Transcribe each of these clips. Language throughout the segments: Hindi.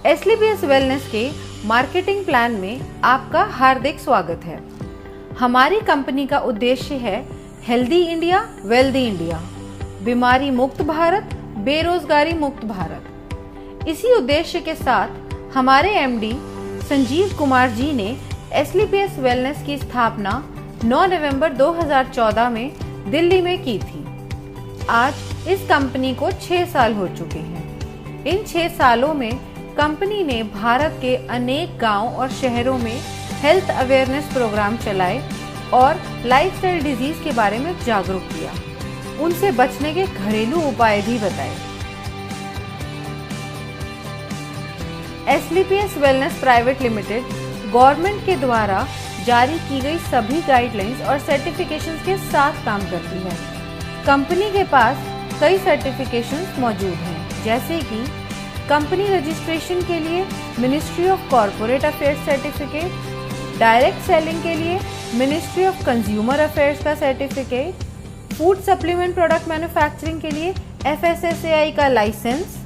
एसलीपीएस वेलनेस के मार्केटिंग प्लान में आपका हार्दिक स्वागत है। हमारी कंपनी का उद्देश्य है हेल्दी इंडिया, वेल्दी इंडिया, बीमारी मुक्त भारत, बेरोजगारी मुक्त भारत। इसी उद्देश्य के साथ हमारे एमडी संजीव कुमार जी ने एसलीपीएस वेलनेस की स्थापना 9 नवंबर 2014 में दिल्ली में की थी। आज इस कंपनी को 6 साल हो चुके हैं। इन 6 सालों में कंपनी ने भारत के अनेक गांव और शहरों में हेल्थ अवेयरनेस प्रोग्राम चलाए और लाइफस्टाइल डिजीज के बारे में जागरूक किया, उनसे बचने के घरेलू उपाय भी बताए। एसलीपीएस वेलनेस प्राइवेट लिमिटेड गवर्नमेंट के द्वारा जारी की गई सभी गाइडलाइंस और सर्टिफिकेशंस के साथ काम करती है। कंपनी के पास कई सर्टिफिकेशंस मौजूद हैं, जैसे कि कंपनी रजिस्ट्रेशन के लिए ministry of corporate affairs certificate, direct selling के लिए मिनिस्ट्री ऑफ कंज्यूमर अफेयर्स का certificate, food supplement product manufacturing के लिए FSSAI का license,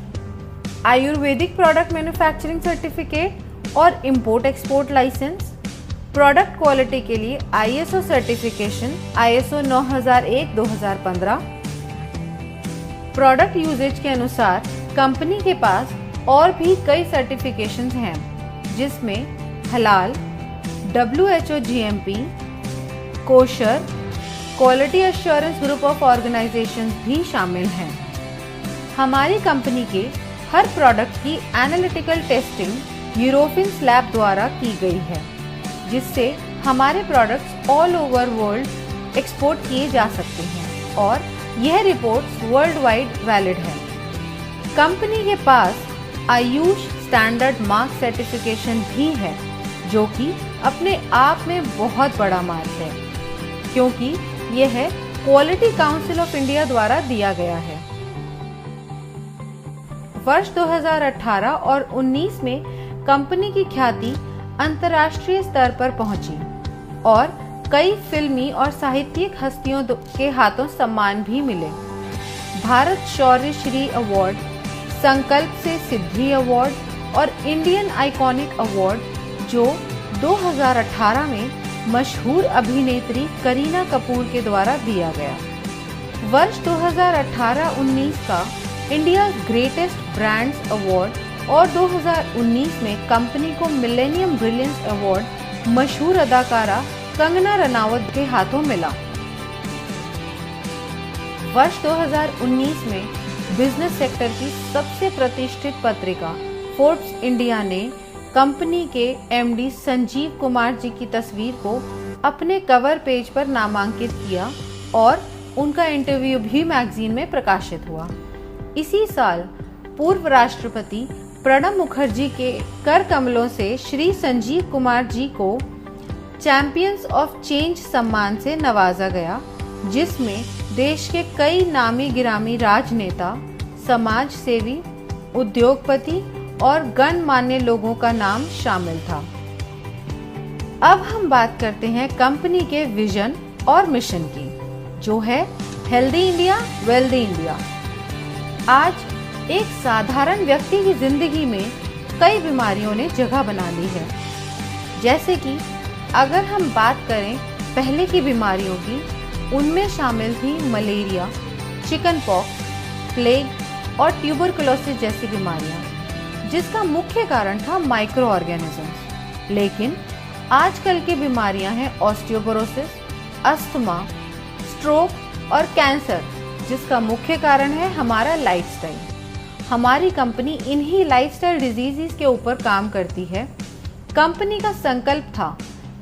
ayurvedic product manufacturing certificate और import export license, product quality के लिए ISO certification ISO 9001-2015। Product usages के अनुसार कंपनी के पास और भी कई सर्टिफिकेशंस हैं, जिसमें हलाल, WHO GMP, kosher, quality assurance group of organisations भी शामिल हैं। हमारी कंपनी के हर प्रोडक्ट की एनालिटिकल टेस्टिंग यूरोपियन लैब द्वारा की गई है, जिससे हमारे products all over world export किए जा सकते हैं और यह रिपोर्ट्स वर्ल्ड वाइड वैलिड है। कंपनी के पास आयुष स्टैंडर्ड मार्क सर्टिफिकेशन भी है, जो कि अपने आप में बहुत बड़ा मार्क है, क्योंकि यह क्वालिटी काउंसिल ऑफ इंडिया द्वारा दिया गया है। वर्ष 2018 और 19 में कंपनी की ख्याति अंतर्राष्ट्रीय स्तर पर पहुंची और कई फिल्मी और साहित्यिक हस्तियों के हाथों सम्मान भी मिले। भारत शौर्य श्री अवार्ड, संकल्प से सिद्धि अवार्ड और इंडियन आइकॉनिक अवार्ड, जो 2018 में मशहूर अभिनेत्री करीना कपूर के द्वारा दिया गया। वर्ष 2018-19 का इंडिया ग्रेटेस्ट ब्रांड्स अवार्ड और 2019 में कंपनी को मिलेनियम ब्रिलियंस अवार्ड मशहूर अदाकारा कंगना रनावत के हाथों मिला। वर्ष 2019 में बिजनेस सेक्टर की सबसे प्रतिष्ठित पत्रिका फोर्ब्स इंडिया ने कंपनी के एमडी संजीव कुमार जी की तस्वीर को अपने कवर पेज पर नामांकित किया और उनका इंटरव्यू भी मैगजीन में प्रकाशित हुआ। इसी साल पूर्व राष्ट्रपति प्रणब मुखर्जी के कर कमलों से श्री संजीव कुमार जी को चैंपियंस ऑफ चेंज सम्मान से नवाजा गया, जिसमें देश के कई नामी गिरामी राजनेता, समाज सेवी, उद्योगपति और गणमान्य लोगों का नाम शामिल था। अब हम बात करते हैं कंपनी के विजन और मिशन की, जो है हेल्दी इंडिया, वेल्दी इंडिया। आज एक साधारण व्यक्ति की जिंदगी में कई बीमारियों ने जगह बना ली है। जैसे कि अगर हम बात करें पहले की बीमारियों की, उनमें शामिल थी मलेरिया, चिकन पॉक्स, प्लेग और ट्यूबरकुलोसिस जैसी बीमारियां, जिसका मुख्य कारण था माइक्रो ऑर्गेनिजम्स। लेकिन आजकल की बीमारियां हैं ऑस्टियोपोरोसिस, अस्थमा, स्ट्रोक और कैंसर, जिसका मुख्य कारण है हमारा लाइफस्टाइल। हमारी कंपनी इन्हीं लाइफस्टाइल डिजीजेस के ऊपर काम करती है। कंपनी का संकल्प था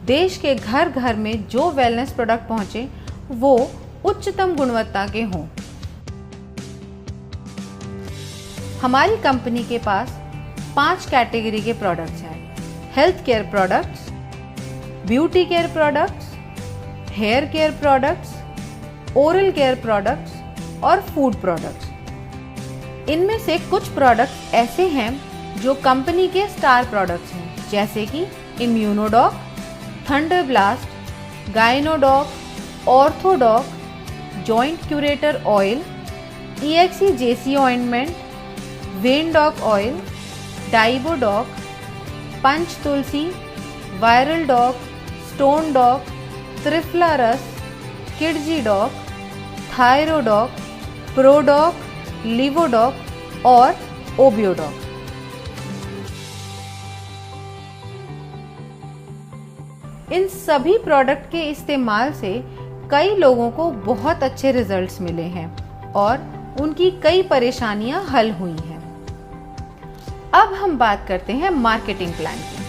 देश के घर घर में जो वेलनेस प्रोडक्ट पहुंचे वो उच्चतम गुणवत्ता के हों। हमारी कंपनी के पास 5 कैटेगरी के प्रोडक्ट्स हैं: health care products, beauty care products, hair care products, oral care products और फूड प्रोडक्ट्स। इनमें से कुछ प्रोडक्ट्स ऐसे हैं जो कंपनी के स्टार प्रोडक्ट्स हैं, जैसे कि Immunodoc, Thunder Blast, Gynodoc, Orthodoc, Joint Curator oil, EXE JC ointment, Vendoc oil, Dibodoc, Panch Tulsi, Viral Doc, Stone Doc, Triphala Ras, Kidzy dock, Thyrodoc, प्रोडॉक, लिवोडॉक और ओबियोडॉक। इन सभी प्रोडक्ट के इस्तेमाल से कई लोगों को बहुत अच्छे रिजल्ट्स मिले हैं और उनकी कई परेशानियां हल हुई हैं। अब हम बात करते हैं मार्केटिंग प्लान की।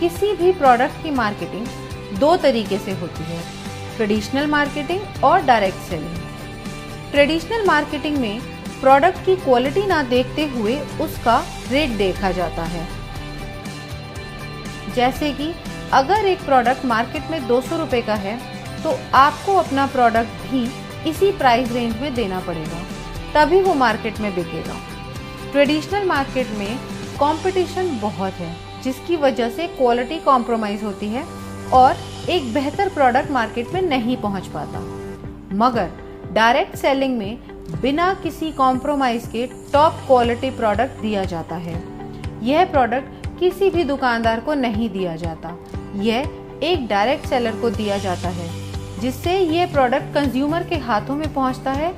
किसी भी प्रोडक्ट की मार्केटिंग दो तरीके से होती है, ट्रेडिशनल मार्केटिंग और डायरेक्ट सेलिंग। ट्रेडिशनल मार्केटिंग में प्रोडक्ट की क्वालिटी ना देखते हुए उसका रेट देखा जाता है। जैसे कि अगर एक प्रोडक्ट मार्केट में 200 रुपए का है तो आपको अपना प्रोडक्ट भी इसी प्राइस रेंज में देना पड़ेगा, तभी वो मार्केट में बिकेगा। ट्रेडिशनल मार्केट में कंपटीशन बहुत है, जिसकी वजह से क्वालिटी कॉम्प्रोमाइज होती है और एक बेहतर प्रोडक्ट मार्केट में नहीं पहुंच पाता। मगर डायरेक्ट सेलिंग में बिना किसी कॉम्प्रोमाइज के टॉप क्वालिटी प्रोडक्ट दिया जाता है। यह प्रोडक्ट किसी भी दुकानदार को नहीं दिया जाता, यह एक डायरेक्ट सेलर को दिया जाता है, जिससे यह प्रोडक्ट कंज्यूमर के हाथों में पहुंचता है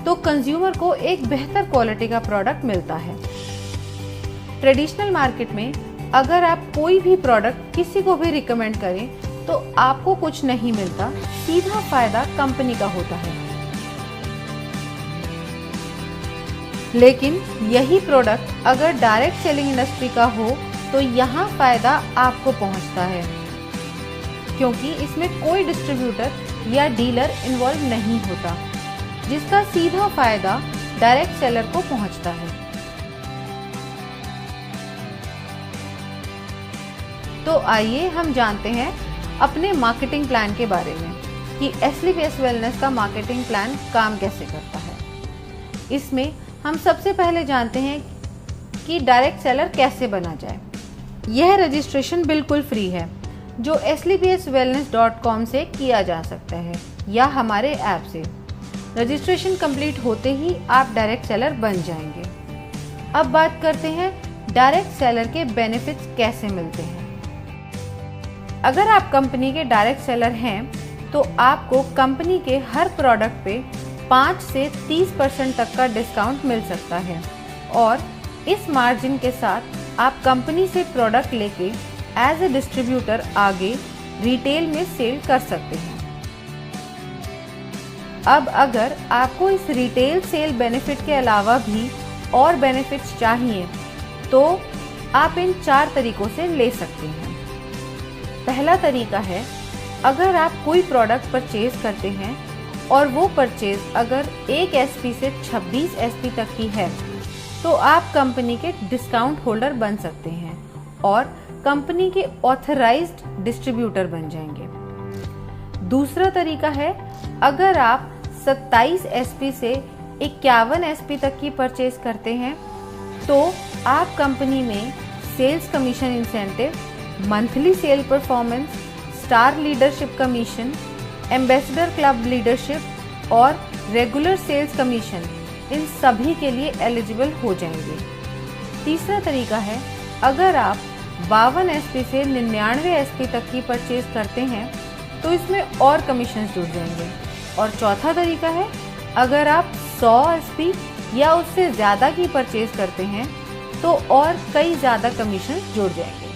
तो कंज्यूमर को एक बेहतर क्वालिटी का प्रोडक्ट मिलता है। ट्रेडिशनल मार्केट में अगर आप कोई भी प्रोडक्ट किसी को भी रिकमेंड करें तो आपको कुछ नहीं मिलता, सीधा फायदा कंपनी का होता है। लेकिन यही प्रोडक्ट अगर डायरेक्ट सेलिंग इंडस्ट्री का हो तो यहाँ फायदा आपको पहुँचता है, क्योंकि इसमें कोई डिस्ट्रीब्यूटर या डीलर इन्वॉल्व नहीं होता, जिसका सीधा फायदा डायरेक्ट सेलर को पहुँचता है। तो आइए हम जानते हैं अपने मार्केटिंग प्लान के बारे में कि SLPS वेलनेस का मार्केटिंग प्लान काम कैसे करता है। इसमें हम सबसे पहले जानते हैं कि डायरेक्ट सेलर कैसे बना जाए। यह रजिस्ट्रेशन बिल्कुल फ्री है, जो slpswellness.com से किया जा सकता है या हमारे ऐप से। रजिस्ट्रेशन कंप्लीट होते ही आप डायरेक्ट सेलर बन जाएंगे। अब बात करते हैं डायरेक्ट सेलर के बेनिफिट्स कैसे मिलते हैं। अगर आप कंपनी के डायरेक्ट सेलर हैं तो आपको कंपनी के हर प्रोडक्ट पे 5 से 30% तक का डिस्काउंट मिल सकता है और इस मार्जिन के साथ आप कंपनी से प्रोडक्ट लेके एज ए डिस्ट्रीब्यूटर आगे रिटेल में सेल कर सकते हैं। अब अगर आपको इस रिटेल सेल बेनिफिट के अलावा भी और बेनिफिट्स चाहिए तो आप इन 4 तरीकों से ले सकते हैं। पहला तरीका है, अगर आप कोई प्रोडक्ट परचेज करते हैं और वो परचेज अगर 1 SP से 26 SP तक की है तो आप कंपनी के डिस्काउंट होल्डर बन सकते हैं और कंपनी के ऑथराइज्ड डिस्ट्रीब्यूटर बन जाएंगे। दूसरा तरीका है, अगर आप 27 SP से 51 SP तक की परचेज करते हैं तो आप कंपनी में sales commission incentive, monthly sale performance, star leadership commission, ambassador club leadership और रेगुलर सेल्स कमीशन, इन सभी के लिए एलिजिबल हो जाएंगे। तीसरा तरीका है, अगर आप 52 SP से 99 SP तक की परचेज करते हैं तो इसमें और कमीशन जुड़ जाएंगे। और चौथा तरीका है, अगर आप 100 SP या उससे ज़्यादा की परचेज करते हैं तो और कई ज़्यादा कमीशन जुड़ जाएंगे।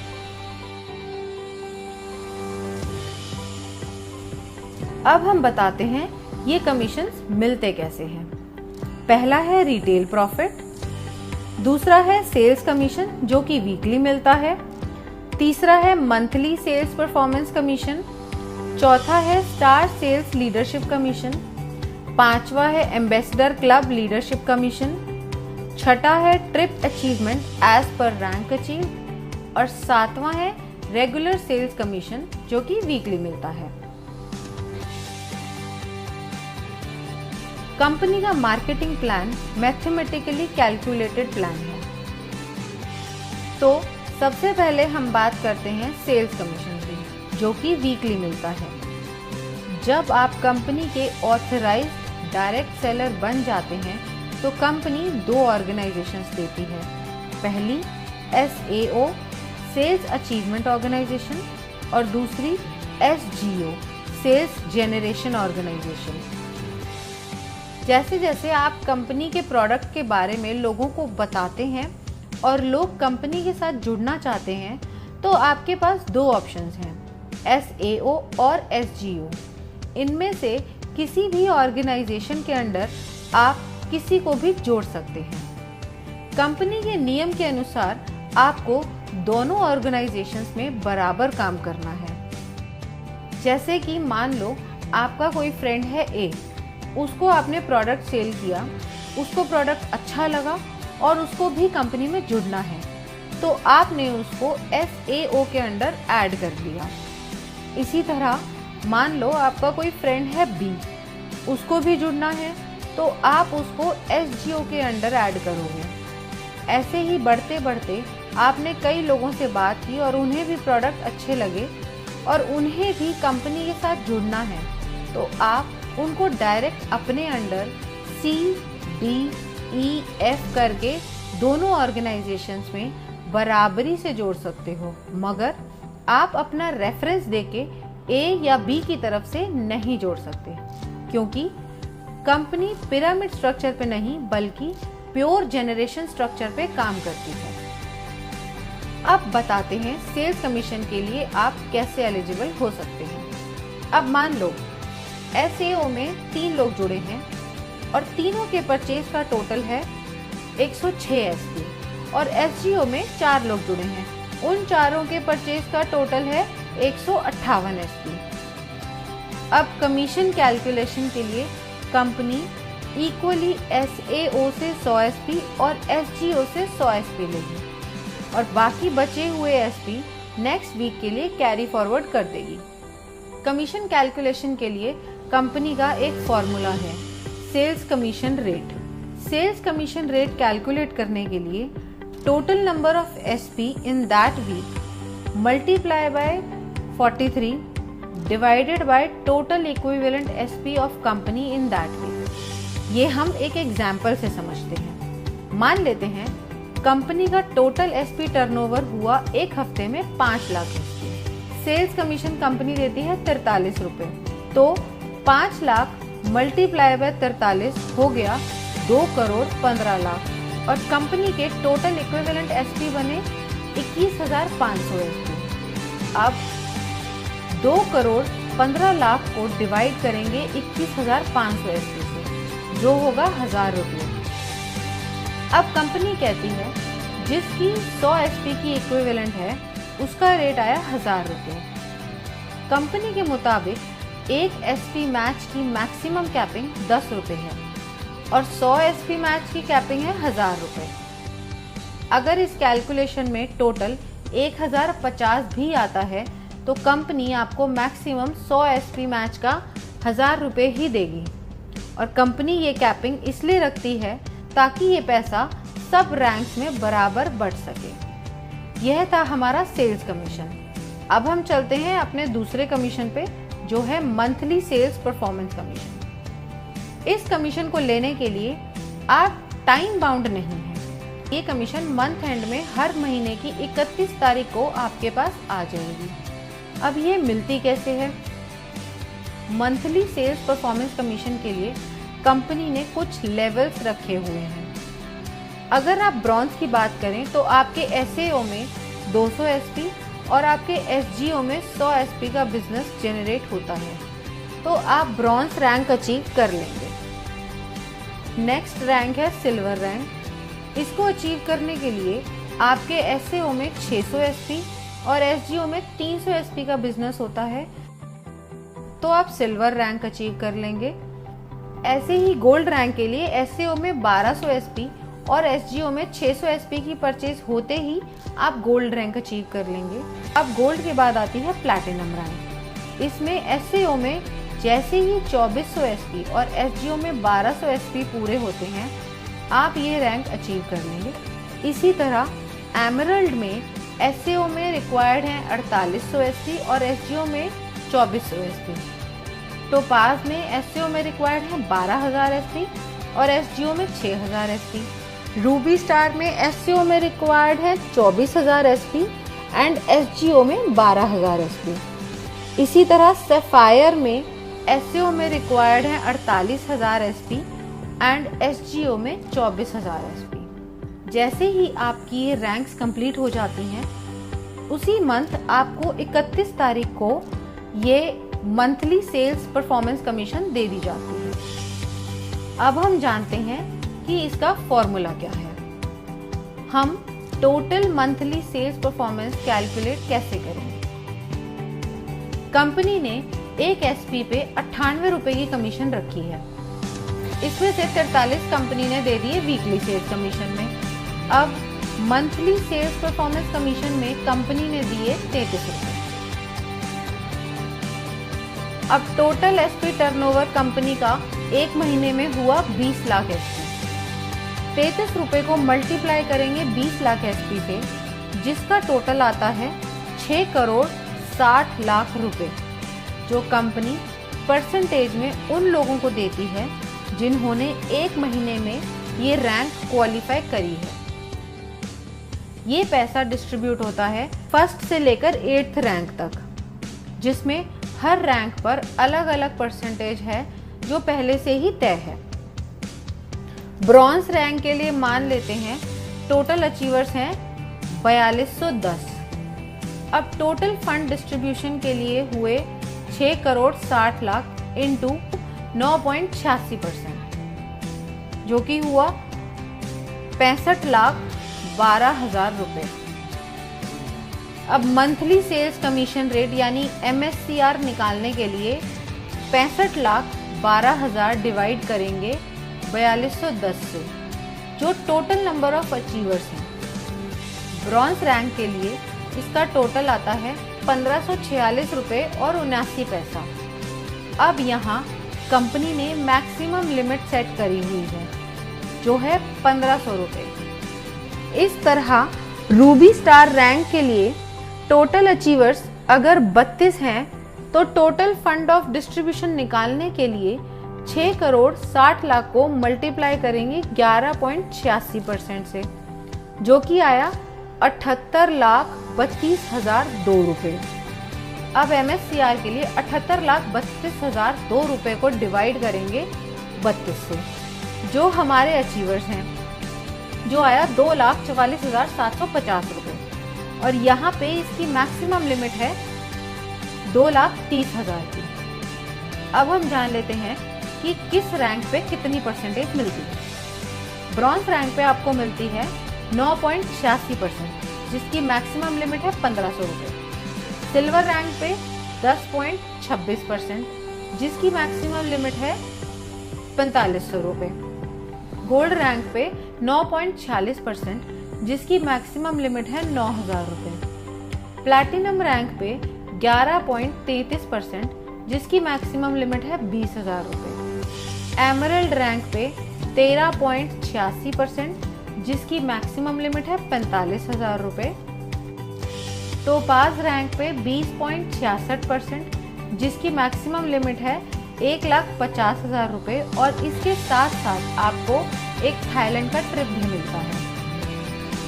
अब हम बताते हैं ये कमीशंस मिलते कैसे हैं। पहला है रिटेल प्रॉफिट, दूसरा है सेल्स कमीशन जो कि वीकली मिलता है, तीसरा है मंथली सेल्स परफॉर्मेंस कमीशन, चौथा है स्टार सेल्स लीडरशिप कमीशन, पांचवा है एम्बेसडर क्लब लीडरशिप कमीशन, छठा है trip achievement as per rank achieve और सातवां है रेगुलर सेल्स कमीशन जो कि वीकली मिलता है। कंपनी का marketing plan mathematically calculated plan है। तो सबसे पहले हम बात करते हैं सेल्स कमीशन की, जो कि वीकली मिलता है। जब आप कंपनी के ऑथराइज्ड डायरेक्ट सेलर बन जाते हैं तो कंपनी दो ऑर्गेनाइजेशंस देती है। पहली SAO सेल्स अचीवमेंट ऑर्गेनाइजेशन और दूसरी SGO सेल्स जेनरेशन ऑर्गेनाइजेशन। जैसे जैसे आप कंपनी के प्रोडक्ट के बारे में लोगों को बताते हैं और लोग कंपनी के साथ जुड़ना चाहते हैं, तो आपके पास दो ऑप्शंस हैं, SAO और SGO। इनमें से किसी भी ऑर्गेनाइजेशन के अंडर आप किसी को भी जोड़ सकते हैं। कंपनी के नियम के अनुसार आपको दोनों ऑर्गेनाइजेशंस में बराबर काम करना है। जैसे कि मान लो आपका कोई फ्रेंड है A, उसको आपने प्रोडक्ट सेल किया, उसको प्रोडक्ट अच्छा लगा और उसको भी कंपनी में जुड़ना है, तो आपने उसको SAO के अंडर ऐड कर लिया। इसी तरह मान लो आपका कोई फ्रेंड है B, उसको भी जुड़ना है, तो आप उसको SGO के अंडर ऐड करोगे। ऐसे ही बढ़ते बढ़ते आपने कई लोगों से बात की और उन्हें भी प्रोडक्ट अच्छे लगे और उन्हें भी कंपनी के साथ जुड़ना है, तो आप उनको डायरेक्ट अपने under C, D, E, F करके दोनों ऑर्गेनाइजेशंस में बराबरी से जोड़ सकते हो, मगर आप अपना रेफरेंस देके A या B की तरफ से नहीं जोड़ सकते, क्योंकि कंपनी पिरामिड स्ट्रक्चर पे नहीं बल्कि प्योर जनरेशन स्ट्रक्चर पे काम करती है। अब बताते हैं सेल्स कमीशन के लिए आप कैसे एलिजिबल हो सकते हैं। अब मान लो SAO में 3 लोग जुड़े हैं और तीनों के परचेज का टोटल है 106 SP और SGO में 4 लोग जुड़े हैं, उन चारों के परचेज का टोटल है 158 SP। अब कमीशन कैलकुलेशन के लिए कंपनी इक्वली SAO से 100 SP और SGO से 100 SP लेगी और बाकी बचे हुए SP नेक्स्ट वीक के लिए कैरी फॉरवर्ड कर देगी। कमीशन कैलकुलेशन के लिए कंपनी का एक फॉर्मूला है, sales commission rate. Sales commission rate calculate करने के लिए total number of SP in that week multiply by 43 divided by total equivalent SP of company in that week. ये हम एक एग्जाम्पल से समझते हैं। मान लेते हैं कंपनी का टोटल SP टर्नओवर हुआ एक हफ्ते में 5 lakh SP। Sales commission company देती है 43 रुपए, तो 5 लाख मल्टीप्लाई बाय 43 हो गया 2 करोड़ 15 लाख और कंपनी के टोटल इक्विवेलेंट SP बने 21,500 SP। अब 2 करोड़ 15 लाख को डिवाइड करेंगे 21,500 SP से, जो होगा 1000 रुपये। अब कंपनी कहती है जिसकी 100 SP की इक्विवेलेंट है उसका रेट आया 1000 रुपये। कंपनी के मुताबिक एक SP मैच की मैक्सिमम कैपिंग 10 रुपये है और 100 SP मैच की कैपिंग है 1000 रुपये। अगर इस कैलकुलेशन में टोटल 1050 भी आता है तो कंपनी आपको मैक्सिमम 100 SP मैच का 1000 रुपये ही देगी और कंपनी ये कैपिंग इसलिए रखती है ताकि ये पैसा सब रैंक्स में बराबर बढ़ सके। यह था हमारा सेल्स कमीशन। अब हम चलते हैं अपने दूसरे कमीशन पे, जो है मंथली सेल्स परफॉर्मेंस कमीशन। इस कमीशन को लेने के लिए आप टाइम बाउंड नहीं है। ये कमीशन मंथ एंड में हर महीने की 31 तारीख को आपके पास आ जाएगी। अब ये मिलती कैसे है? मंथली सेल्स परफॉर्मेंस कमीशन के लिए कंपनी ने कुछ लेवल्स रखे हुए हैं। अगर आप ब्रॉन्ज की बात करें तो आपके SAO में 200 SP और आपके SGO में 100 SP का बिजनेस जनरेट होता है, तो आप ब्रॉन्ज रैंक अचीव कर लेंगे। नेक्स्ट रैंक है सिल्वर रैंक। इसको अचीव करने के लिए आपके SAO में 600 SP और SGO में 300 SP का बिजनेस होता है, तो आप सिल्वर रैंक अचीव कर लेंगे। ऐसे ही गोल्ड रैंक के लिए SAO में 1200 SP और SGO में 600 SP की परचेज होते ही आप गोल्ड रैंक अचीव कर लेंगे। अब गोल्ड के बाद आती है प्लैटिनम रैंक। इसमें SAO में जैसे ही 2400 SP और SGO में 1200 SP पूरे होते हैं, आप ये रैंक अचीव कर लेंगे। इसी तरह एमरल्ड में SAO में रिक्वायर्ड हैं 4800 SP और SGO में 2400 SP। टोपाज में SAO में रिक्वायर्ड हैं 12000 SP और SGO में 6000 SP। रूबी स्टार में SEO में रिक्वायर्ड है 24000 SP एंड SGO में 12000 SP। इसी तरह सैफायर में SEO में रिक्वायर्ड है 48000 SP एंड SGO में 24000 SP। जैसे ही आपकी ये रैंक्स कंप्लीट हो जाती हैं, उसी मंथ आपको 31 तारीख को ये मंथली सेल्स परफॉर्मेंस कमीशन दे दी जाती है। अब हम जानते हैं कि इसका फॉर्मूला क्या है। हम total monthly sales performance calculate कैसे करेंगे। कंपनी ने एक SP पे 98 रुपए की कमीशन रखी है। इसमें से 43 कंपनी ने दे दिए वीकली सेल्स कमीशन में। अब मंथली सेल्स परफॉर्मेंस कमीशन में कंपनी ने दिए 33 रुपए। अब टोटल SP टर्नओवर कंपनी का एक महीने में हुआ 20 लाख SP। 33 रुपए को मल्टीप्लाई करेंगे 20 लाख SP से, जिसका टोटल आता है 6 करोड़ 60 लाख रुपए, जो कंपनी परसेंटेज में उन लोगों को देती है जिन्होंने एक महीने में ये रैंक क्वालिफाई करी है। ये पैसा डिस्ट्रीब्यूट होता है फर्स्ट से लेकर 8th रैंक तक, जिसमें हर रैंक पर अलग अलग परसेंटेज है जो पहले से ही तय है। ब्रॉन्ज रैंक के लिए मान लेते हैं टोटल अचीवर्स हैं 4210। अब टोटल फंड डिस्ट्रीब्यूशन के लिए हुए 6 करोड़ 60 लाख इंटू 9.86%, जो कि हुआ 65,12,000 रुपए। अब मंथली सेल्स कमीशन रेट यानी MSCR निकालने के लिए 65,12,000 डिवाइड करेंगे 4210 से, जो टोटल नंबर ऑफ अचीवर्स हैं। ब्रॉन्ज रैंक के लिए इसका टोटल आता है 1546 रुपए और 79 पैसा। अब यहाँ कंपनी ने मैक्सिमम लिमिट सेट करी हुई है, जो है 1500 रुपए। इस तरह रूबी स्टार रैंक के लिए टोटल अचीवर्स अगर 32 हैं, तो टोटल फंड ऑफ डिस्ट्रीब्यूशन निकालने के लिए 6 करोड़ 60 लाख को मल्टीप्लाई करेंगे 11.86% से, जो कि आया 78,32,002 रुपए। अब MSCR के लिए 78,32,002 रुपए को डिवाइड करेंगे 32 से, जो हमारे अचीवर्स हैं, जो आया 2,44,750 रुपए। और यहाँ पे इसकी मैक्सिमम लिमिट है 2,30,000 की। अब हम जान लेते हैं कि किस रैंक पे कितनी परसेंटेज मिलती है। ब्रॉन्ज रैंक पे आपको मिलती है 9.86%, जिसकी मैक्सिमम लिमिट है 1500 रुपए। सिल्वर रैंक पे 10.26%, जिसकी मैक्सिमम लिमिट है 4500 रुपए। गोल्ड रैंक पे 9.46%, जिसकी मैक्सिमम लिमिट है 9000 रुपए। प्लैटिनम रैंक पे 11.33%, जिसकी मैक्सिमम लिमिट है 20,000 रुपए। एमरल्ड रैंक पे 13.86%, जिसकी मैक्सिमम लिमिट है 45,000 रुपए। टोपाज रैंक पे 20.66%, जिसकी मैक्सिमम लिमिट है 1,50,000 रुपए। और इसके साथ साथ आपको एक थाईलैंड का ट्रिप भी मिलता है।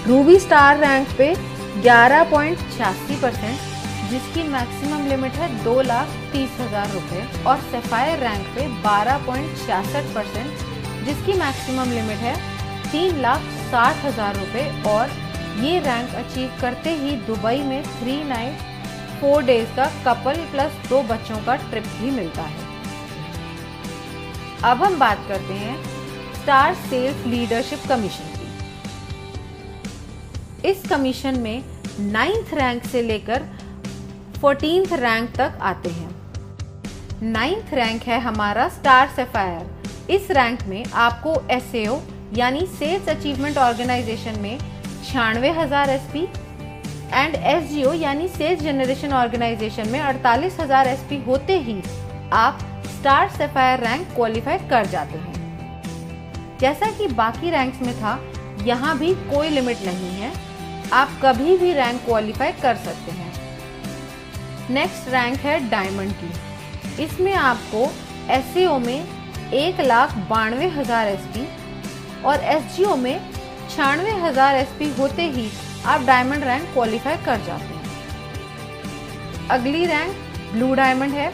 रूबी स्टार रैंक पे 11.86%, जिसकी मैक्सिमम लिमिट है 2,30,000 रुपए। और सैफायर रैंक पे 12.66%, जिसकी मैक्सिमम लिमिट है 3,60,000 रुपए। और ये रैंक अचीव करते ही दुबई में 3 नाइट 4 डेज का कपल प्लस 2 बच्चों का ट्रिप भी मिलता है। अब हम बात करते हैं स्टार सेल्स लीडरशिप कमीशन की। इस कमीशन में 9th रैंक से लेकर 14th रैंक तक आते हैं। 9th रैंक है हमारा स्टार सैफायर। इस रैंक में आपको SAO यानी सेल्स अचीवमेंट ऑर्गेनाइजेशन में 96,000 SP एंड SGO यानी सेल्स जनरेशन ऑर्गेनाइजेशन में 48,000 SP होते ही आप स्टार सैफायर रैंक क्वालिफाई कर जाते हैं। जैसा कि बाकी रैंक्स में था, यहाँ भी कोई लिमिट नहीं है, आप कभी भी रैंक क्वालिफाई कर सकते हैं। नेक्स्ट रैंक है डायमंड की। इसमें आपको SAO में 1,92,000 SP और SGO में 96,000 SP होते ही आप डायमंड रैंक क्वालिफाई कर जाते हैं। अगली रैंक ब्लू डायमंड है।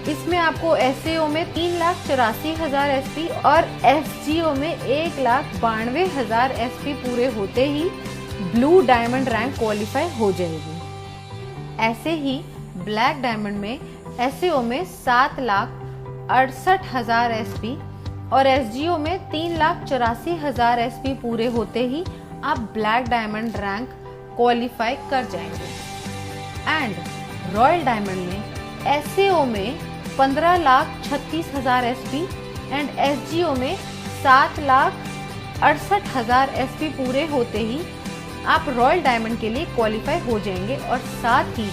इसमें आपको SAO में 3,84,000 SP और SGO में 1,92,000 SP पूरे होते ही ब्लू डायमंड रैंक क्वालिफाई हो जाएगी। ऐसे ही ब्लैक डायमंड में SAO में 7,68,000 SP और SGO में 3,84,000 SP पूरे होते ही आप ब्लैक डायमंड रैंक क्वालिफाई कर जाएंगे। एंड रॉयल डायमंड में SAO में 15,36,000 SP एंड SGO में 7,68,000 SP पूरे होते ही आप रॉयल डायमंड के लिए क्वालिफाई हो जाएंगे और साथ ही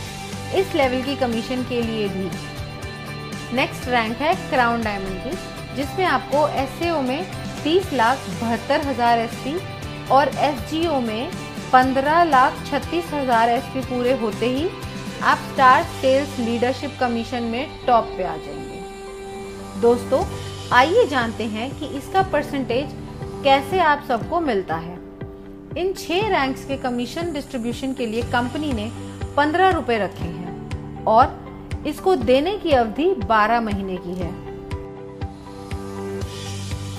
इस लेवल की कमीशन के लिए भी। नेक्स्ट रैंक है क्राउन डायमंड की, जिसमें आपको SAO में 30,72,000 SP और SGO में 15,36,000 SP पूरे होते ही आप स्टार सेल्स लीडरशिप कमीशन में टॉप पे आ जाएंगे। दोस्तों, आइए जानते हैं कि इसका परसेंटेज कैसे आप सबको मिलता है। इन 6 रैंक्स के कमीशन डिस्ट्रीब्यूशन के लिए कंपनी ने 15 रुपए रखे हैं और इसको देने की अवधि 12 महीने की है।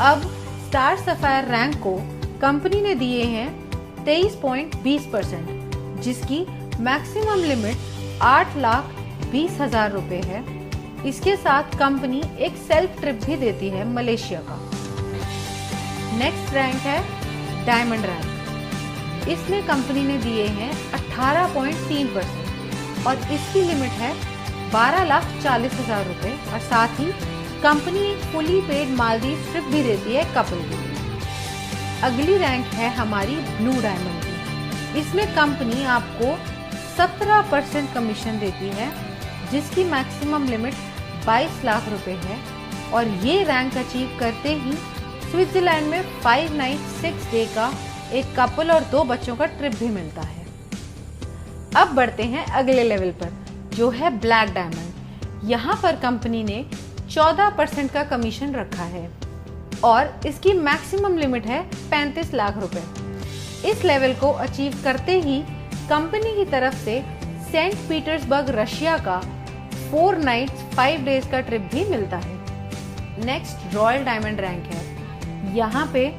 अब स्टार सफायर रैंक को कंपनी ने दिए हैं 23.20%, जिसकी मैक्सिमम लिमिट 8,20,000 रुपए है। इसके साथ कंपनी एक सेल्फ ट्रिप भी देती है मलेशिया का। नेक्स्ट रैंक है डायमंड रैंक। इसमें कंपनी ने दिए हैं 18.3% और इसकी लिमिट है 12,40,000 रुपए और साथ ही कंपनी एक फुली पेड मालदीव ट्रिप भी देती है कपल के लिए। अगली रैंक है हमारी ब्लू डायमंड की। इसमें कंपनी आपको 17% कमीशन देती है, जिसकी मैक्सिमम लिमिट 22 लाख रुपए है और ये रैंक अचीव करते ही स्विट्जरलैंड में 5 नाइट 6 डे का एक कपल और 2 बच्चों का ट्रिप भी मिलता है। अब बढ़ते हैं अगले लेवल पर, जो है ब्लैक डायमंड। यहाँ पर कंपनी ने 14% का कमीशन रखा है और इसकी मैक्सिमम लिमिट है 35 लाख रुपए। इस लेवल को अचीव करते ही कंपनी की तरफ से सेंट पीटर्सबर्ग रशिया का 4 नाइट्स 5 डेज का ट्रिप भी मिलता है। नेक्स्ट रॉयल डायमंड रैंक है। यहाँ पे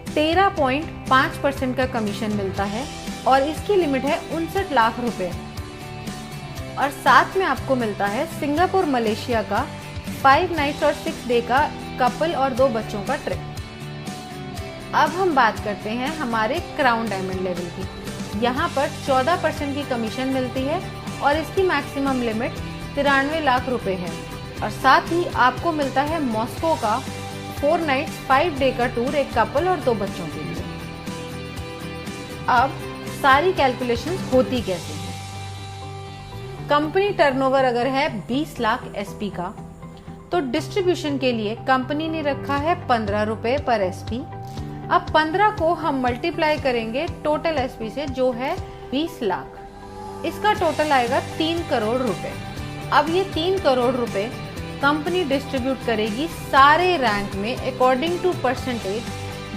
13.5% का कमीशन मिलता है और इसकी लिमिट है 59 लाख रुपए और साथ में आपको मिलता है सिंगापुर मलेशिया का 5 नाइट्स और 6 डे का कपल और 2 बच्चों का ट्रिप। अब हम बात करते हैं हमारे क्राउन डायमंड लेवल की। यहाँ पर 14% की कमीशन मिलती है और इसकी मैक्सिमम लिमिट 93 लाख रुपए है और साथ ही आपको मिलता है मॉस्को का 4 नाइट्स 5 डे का टूर एक कपल और 2 बच्चों के लिए। अब सारी कैलकुलेशंस होती कैसे हैं। कंपनी टर्नओवर अगर है 20 लाख SP का, तो डिस्ट्रीब्यूशन के लिए कंपनी ने रखा है 15 रुपए पर SP। अब 15 को हम मल्टीप्लाई करेंगे टोटल SP से, जो है 20 लाख। इसका टोटल आएगा 3 करोड़ रुपए। अब ये 3 करोड़ रुपए कंपनी डिस्ट्रीब्यूट करेगी सारे रैंक में अकॉर्डिंग टू परसेंटेज,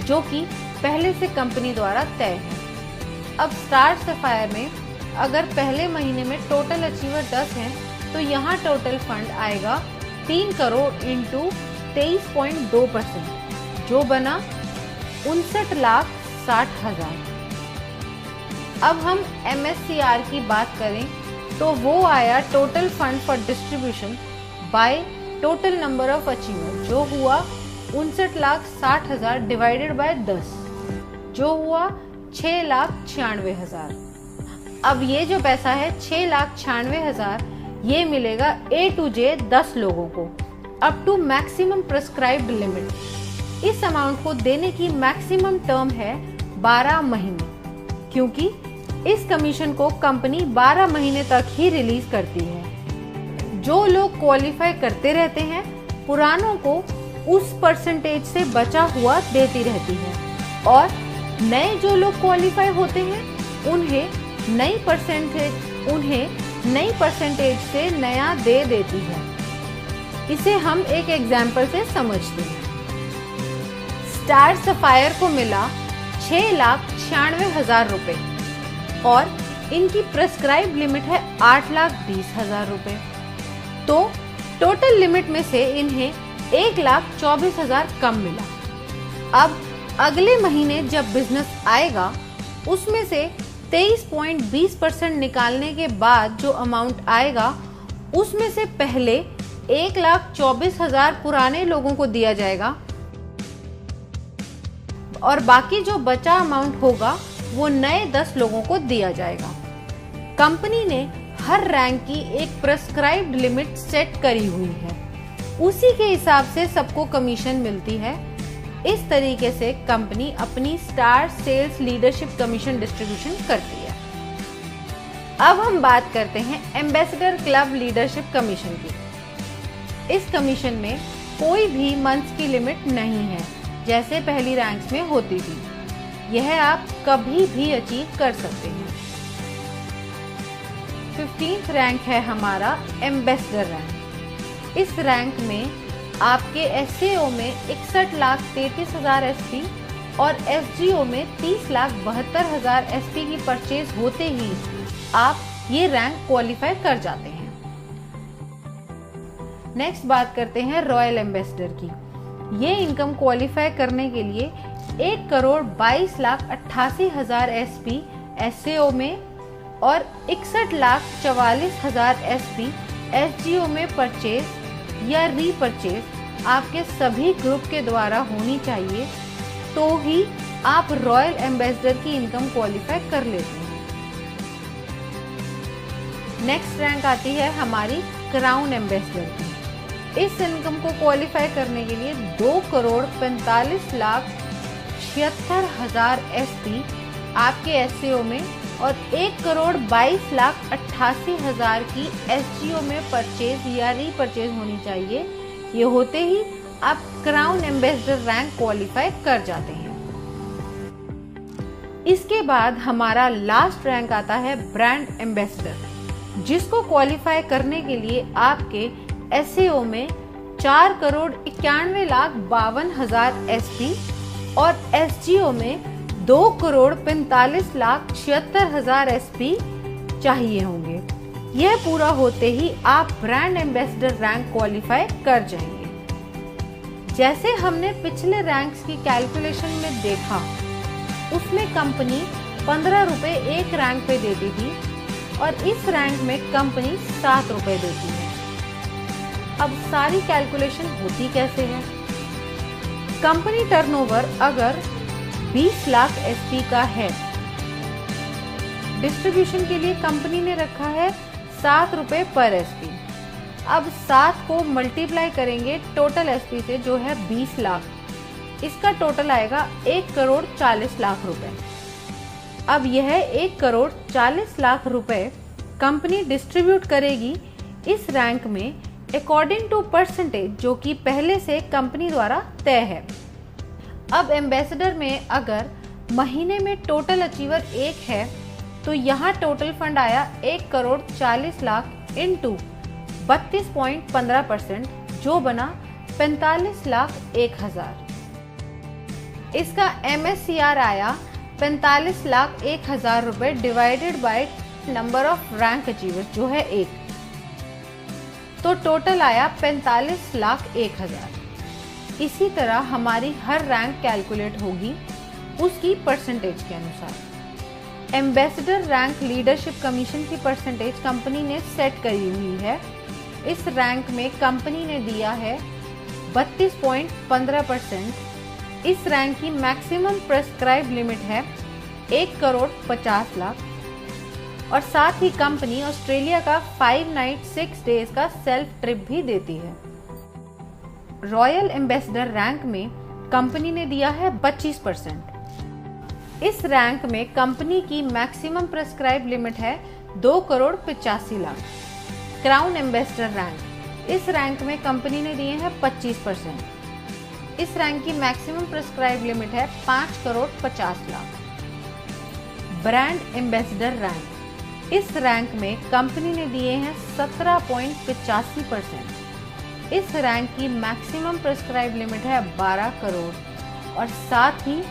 जो कि पहले से कंपनी द्वारा तय है। अब स्टार सफायर में अगर पहले महीने में टोटल अचीवर 10 हैं, तो यहाँ टोटल फंड आएगा 3 करोड़ इंटू 23.2%, जो बना 59,60,000। अब हम MSCR की बात करें तो वो आया total fund for distribution by total number of achiever, जो हुआ 59,60,000 डिवाइडेड बाय 10, जो हुआ 6,96,000। अब ये जो पैसा है 6,96,000 ये मिलेगा A to J 10 लोगों को up to maximum prescribed limit. इस अमाउंट को देने की मैक्सिमम टर्म है 12 महीने, क्योंकि इस कमीशन को कंपनी 12 महीने तक ही रिलीज करती है। जो लोग क्वालिफाई करते रहते हैं, पुरानों को उस परसेंटेज से बचा हुआ देती रहती है और नए जो लोग क्वालिफाई होते हैं उन्हें नई परसेंटेज से नया दे देती है। इसे हम एक एग्जाम्पल से समझते हैं। स्टार सफायर को मिला 6,96,000 रुपए और इनकी प्रेस्क्राइब लिमिट है 8,20,000 रुपए। तो टोटल लिमिट में से इन्हें 1,24,000 कम मिला। अब अगले महीने जब बिजनेस आएगा उसमें से 23.20% निकालने के बाद जो अमाउंट आएगा उसमें से पहले 1,24,000 पुराने लोगों को दिया जाएगा और बाकी जो बचा अमाउंट होगा वो नए 10 लोगों को दिया जाएगा। कंपनी ने हर रैंक की एक प्रेस्क्राइब्ड लिमिट सेट करी हुई है, उसी के हिसाब से सबको कमीशन मिलती है। इस तरीके से कंपनी अपनी star sales leadership commission distribution करती है। अब हम बात करते हैं एम्बेसडर क्लब लीडरशिप कमीशन की। इस कमीशन में कोई भी मंथ्स की लिमिट नहीं है जैसे पहली रैंक्स में होती थी, यह आप कभी भी अचीव कर सकते हैं। 15th रैंक है हमारा एम्बेसडर रैंक। इस रैंक में आपके एसएओ में 61,33,000 एसपी और एसजीओ में 30,72,000 एसपी की परचेज होते ही आप ये रैंक क्वालिफाई कर जाते हैं। नेक्स्ट बात करते हैं रॉयल एम्बेसडर की। ये इनकम क्वालिफाई करने के लिए 1,22,88,000 एसपी एसएओ में और 61,44,000 एसपी एसजीओ में परचेज या रीपरचेज आपके सभी ग्रुप के द्वारा होनी चाहिए, तो ही आप रॉयल एम्बेसडर की इनकम क्वालिफाई कर लेते हैं। नेक्स्ट रैंक आती है हमारी क्राउन एम्बेसडर की। इस इनकम को क्वालिफाई करने के लिए 2,45,76,000 एसपी आपके एससीओ में और 1,22,88,000 की एसजीओ में परचेज या रीपरचेज होनी चाहिए। ये होते ही आप क्राउन एम्बेसडर रैंक क्वालिफाई कर जाते हैं। इसके बाद हमारा लास्ट रैंक आता है ब्रांड एम्बेसडर, जिसको क्वालिफाई करने के लिए आपके एसएओ में 4,91,52,000 एसपी और एसजीओ में 2,45,76,000 एसपी चाहिए होंगे। यह पूरा होते ही आप ब्रांड एम्बेसडर रैंक क्वालिफाई कर जाएंगे। जैसे हमने पिछले रैंक्स की कैलकुलेशन में देखा, उसमें कंपनी 15 रुपए एक रैंक पे देती थी और इस रैंक में कंपनी 7 रुपए देती है। अब सारी कैलकुलेशन होती कैसे है? कंपनी टर्नओवर अगर 20 लाख एसपी का है, डिस्ट्रीब्यूशन के लिए कंपनी ने रखा है 7 रुपए पर एसपी। अब 7 को मल्टीप्लाई करेंगे टोटल एसपी से जो है 20 लाख, इसका टोटल आएगा 1,40,00,000 रुपए। अब यह 1,40,00,000 रुपए कंपनी डिस्ट्रीब्यूट करेगी इस रैंक में अकॉर्डिंग टू परसेंटेज जो कि पहले से कंपनी द्वारा तय है। अब एम्बेसडर में अगर महीने में टोटल अचीवर 1 है तो यहाँ टोटल फंड आया 1,40,00,000 इंटू 32.15% जो बना 45,01,000। इसका MSCR आया 45,01,000 रुपए divided by number of rank achievers जो है 1, तो टोटल आया 45,01,000। इसी तरह हमारी हर रैंक कैलकुलेट होगी उसकी परसेंटेज के अनुसार। एम्बेसडर रैंक लीडरशिप कमीशन की परसेंटेज कंपनी ने सेट करी हुई है। इस रैंक में कंपनी ने दिया है 32.15%। इस रैंक की मैक्सिमम प्रेस्क्राइब लिमिट है 1,50,00,000 और साथ ही कंपनी ऑस्ट्रेलिया का 5 नाइट 6 डेज का सेल्फ ट्रिप भी देती है। रॉयल एम्बेसडर रैंक में कंपनी ने दिया है 25%। इस रैंक में कंपनी की मैक्सिमम प्रेस्क्राइब लिमिट है 2,85,00,000। क्राउन एम्बेसडर रैंक, इस रैंक में कंपनी ने दिए हैं 25%। इस रैंक की मैक्सिमम प्रेस्क्राइब लिमिट है 5,50,00,000। ब्रांड एम्बेसडर रैंक, इस रैंक में कंपनी ने दिए हैं 17.85%। इस रैंक की मैक्सिमम प्रेस्क्राइब लिमिट है 12 करोड़ और साथ ही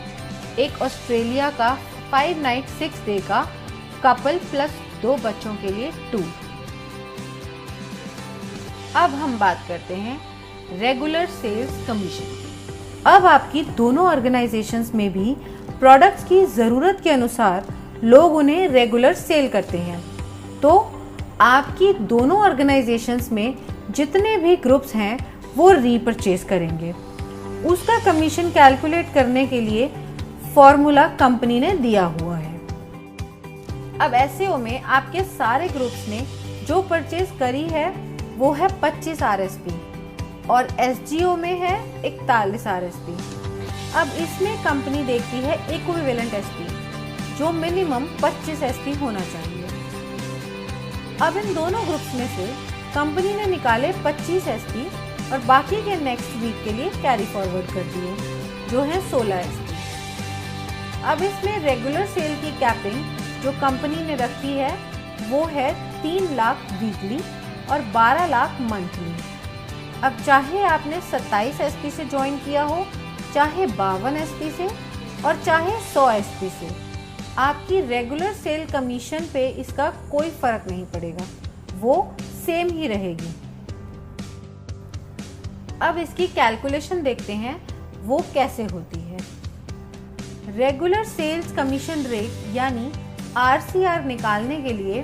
एक ऑस्ट्रेलिया का 5 नाइट 6 डे का कपल प्लस 2 बच्चों के लिए टूर। अब हम बात करते हैं रेगुलर सेल्स कमीशन। अब आपकी दोनों ऑर्गेनाइजेशंस में भी प्रोडक्ट्स की ज़रूरत के अनुसार लोग उन्हें रेगुलर सेल करते हैं, तो आपकी दोनों ऑर्गेनाइजेशंस में जितने भी ग्रुप्स हैं वो रीपरचेज करेंगे। उसका कमीशन कैलकुलेट करने के लिए फॉर्मूला कंपनी ने दिया हुआ है। अब एसईओ में आपके सारे ग्रुप्स ने जो परचेज करी है वो है 25 RSP और एसजीओ में है 41 RSP। अब इसमें कंपनी देखती है इक्विवेलेंट एसपी जो मिनिमम 25 एसपी होना चाहिए। अब इन दोनों ग्रुप्स में से कंपनी ने निकाले 25 एसपी और बाकी के नेक्स्ट वीक के लिए कैरी फॉरवर्ड कर दिए जो है 16 एसपी। अब इसमें रेगुलर सेल की कैपिंग जो कंपनी ने रखी है वो है 3 लाख वीकली और 12 लाख मंथली। अब चाहे आपने 27 एसपी से ज्वाइन किया हो, चाहे 52 एसपी से और चाहे 100 एसपी से, आपकी रेगुलर सेल कमीशन पे इसका कोई फर्क नहीं पड़ेगा, वो सेम ही रहेगी। अब इसकी कैलकुलेशन देखते हैं वो कैसे होती है। रेगुलर सेल्स कमीशन रेट यानी RCR निकालने के लिए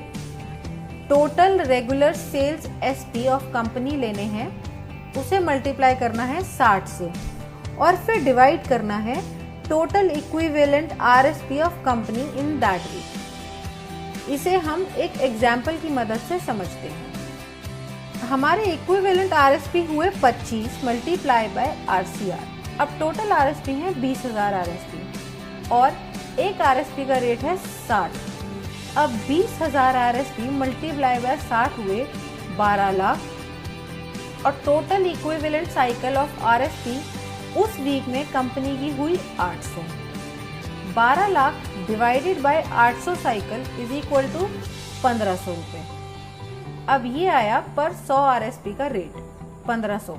total regular sales SP of company लेने हैं, उसे मल्टीप्लाई करना है 60 से और फिर डिवाइड करना है total equivalent RSP of company in that week. इसे हम एक एग्जाम्पल की मदद से समझते हैं। हमारे इक्विवेलेंट RSP हुए 25 मल्टीप्लाई बाय RCR। अब टोटल RSP है 20,000 RSP और एक RSP का रेट है 60। अब 20,000 RSP मल्टीप्लाई बाय 60 हुए 12 लाख और total equivalent cycle of RSP उस वीक में कंपनी की हुई 800। 12 lakh divided by 800 cycle is equal to 1500 रुपये। अब ये आया पर 100 RSP का रेट 1500।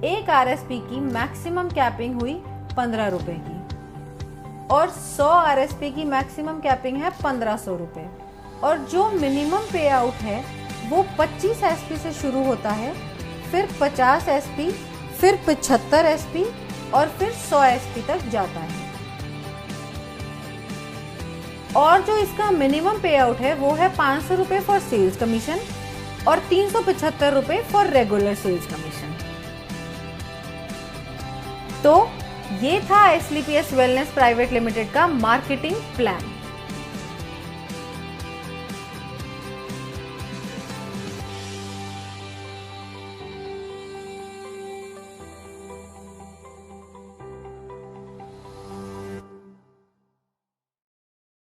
एक RSP की मैक्सिमम कैपिंग हुई 15 रुपए की और 100 RSP की मैक्सिमम कैपिंग है 1500 रुपये और जो मिनिमम पे आउट है वो 25 SP से शुरू होता है, फिर 50 SP, फिर 75 SP और फिर 100 SP तक जाता है। और जो इसका मिनिमम पे आउट है वो है 500 रुपये फॉर सेल्स कमीशन और 375 रुपये फॉर रेगुलर सेल्स कमीशन। तो ये था SLPS वेलनेस प्राइवेट लिमिटेड का मार्केटिंग प्लान।